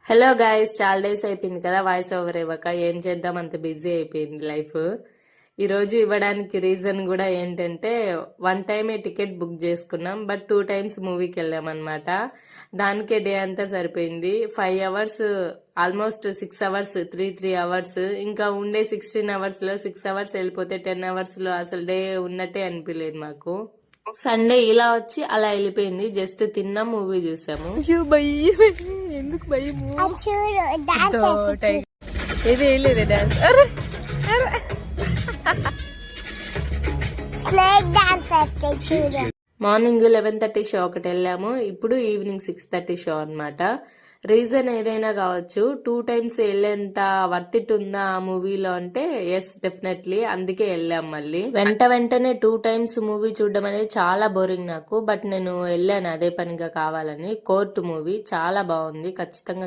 Hello guys, చాలా days అయిపోయింది కదా వాయిస్ ఓవర్ ఇవ్వక. ఏం చేద్దాం, అంత బిజీ అయిపోయింది లైఫ్. ఈరోజు ఇవ్వడానికి రీజన్ కూడా ఏంటంటే, వన్ టైమే టికెట్ బుక్ చేసుకున్నాం, బట్ 2 టైమ్స్ మూవీకి వెళ్ళామన్నమాట. దానికే డే అంతా సరిపోయింది. 5 అవర్స్, ఆల్మోస్ట్ 6 అవర్స్, 3 అవర్స్. ఇంకా ఉండే 16 అవర్స్లో 6 అవర్స్ వెళ్ళిపోతే 10 అవర్స్లో అసలు డే ఉన్నట్టే అనిపించలేదు మాకు. సండే ఇలా వచ్చి అలా వెళ్ళిపోయింది. జస్ట్ తిన్నాం, మూవీ చూసాము. ఎందుకు భయము? ఇది వేయలేదే డాన్స్. మార్నింగ్ 11:30 షో ఒకటి వెళ్ళాము. ఇప్పుడు ఈవినింగ్ 6:30 షో అన్నమాట. రీజన్ ఏదైనా కావచ్చు, 2 టైమ్స్ వెళ్ళేంత వర్త్ ఇట్ ఉందా ఆ మూవీలో అంటే ఎస్, డెఫినెట్లీ. అందుకే వెళ్ళాం మళ్ళీ. వెంటనే 2 టైమ్స్ మూవీ చూడడం అనేది చాలా బోరింగ్ నాకు. బట్ నేను వెళ్ళాను అదే పనిగా కావాలని. కోర్టు మూవీ చాలా బాగుంది, ఖచ్చితంగా